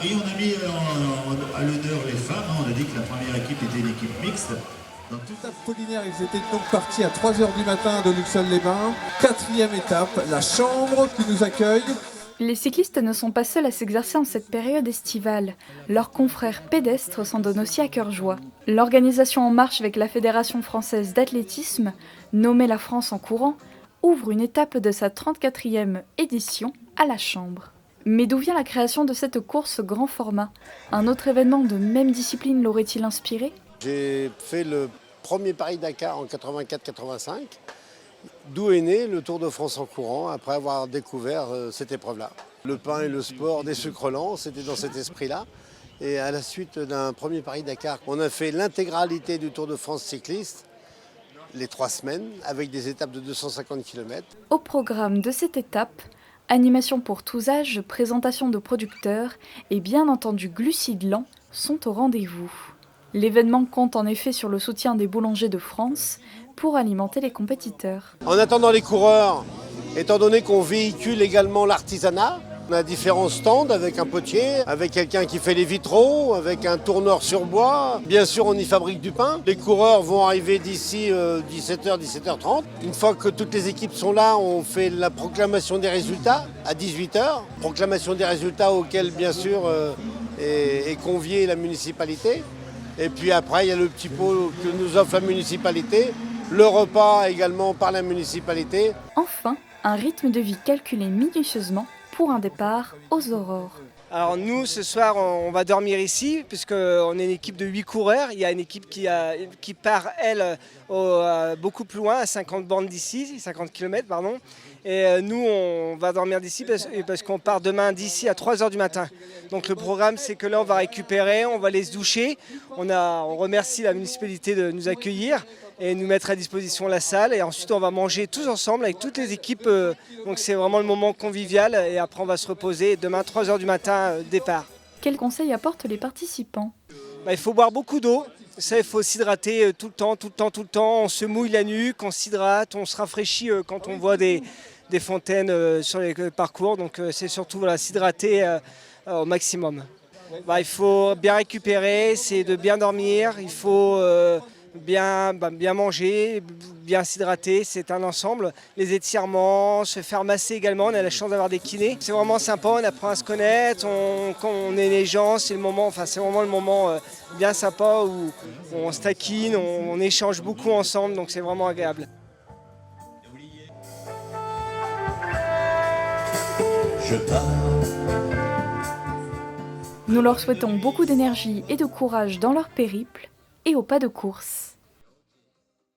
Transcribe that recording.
Et on a mis à l'honneur les femmes. On a dit que la première équipe était une équipe mixte. L'étape Apollinaire, ils étaient donc partis à 3h du matin de Luxeuil-les-Bains. 4e étape, la Chambre qui nous accueille. Les cyclistes ne sont pas seuls à s'exercer en cette période estivale. Leurs confrères pédestres s'en donnent aussi à cœur joie. L'organisation En Marche avec la Fédération française d'athlétisme, nommée La France en courant, ouvre une étape de sa 34e édition à la Chambre. Mais d'où vient la création de cette course grand format ? Un autre événement de même discipline l'aurait-il inspiré ? J'ai fait le premier Paris-Dakar en 84-85, d'où est né le Tour de France en courant, après avoir découvert cette épreuve-là. Le pain et le sport des sucres lents, c'était dans cet esprit-là. Et à la suite d'un premier Paris-Dakar, on a fait l'intégralité du Tour de France cycliste, les 3 semaines, avec des étapes de 250 km. Au programme de cette étape, animation pour tous âges, présentation de producteurs et bien entendu glucides lents sont au rendez-vous. L'événement compte en effet sur le soutien des boulangers de France pour alimenter les compétiteurs. En attendant les coureurs, étant donné qu'on véhicule également l'artisanat, on a différents stands avec un potier, avec quelqu'un qui fait les vitraux, avec un tourneur sur bois. Bien sûr, on y fabrique du pain. Les coureurs vont arriver d'ici 17h, 17h30. Une fois que toutes les équipes sont là, on fait la proclamation des résultats à 18h. Proclamation des résultats auxquels, bien sûr, est conviée la municipalité. Et puis après, il y a le petit pot que nous offre la municipalité, le repas également par la municipalité. Enfin, un rythme de vie calculé minutieusement pour un départ aux aurores. Alors nous, ce soir, on va dormir ici, puisqu'on est une équipe de 8 coureurs. Il y a une équipe qui part, elle, beaucoup plus loin, à 50 bornes d'ici, 50 km, pardon. Et nous, on va dormir d'ici parce qu'on part demain d'ici à 3h du matin. Donc le programme, c'est que là, on va récupérer, on va aller se doucher. On remercie la municipalité de nous accueillir et nous mettre à disposition la salle. Et ensuite, on va manger tous ensemble avec toutes les équipes. Donc c'est vraiment le moment convivial. Et après, on va se reposer. Et demain, 3h du matin, départ. Quels conseils apportent les participants ? Il faut boire beaucoup d'eau. Ça, il faut s'hydrater tout le temps. On se mouille la nuque, on s'hydrate, on se rafraîchit quand on voit des fontaines sur les parcours. Donc c'est surtout s'hydrater au maximum. Il faut bien récupérer, c'est de bien dormir, il faut bien manger, bien s'hydrater, c'est un ensemble. Les étirements, se faire masser également, on a la chance d'avoir des kinés. C'est vraiment sympa, on apprend à se connaître, quand on est les gens, c'est vraiment le moment bien sympa où on se taquine, on échange beaucoup ensemble, donc c'est vraiment agréable. Je pars. Nous leur souhaitons beaucoup d'énergie et de courage dans leur périple et au pas de course.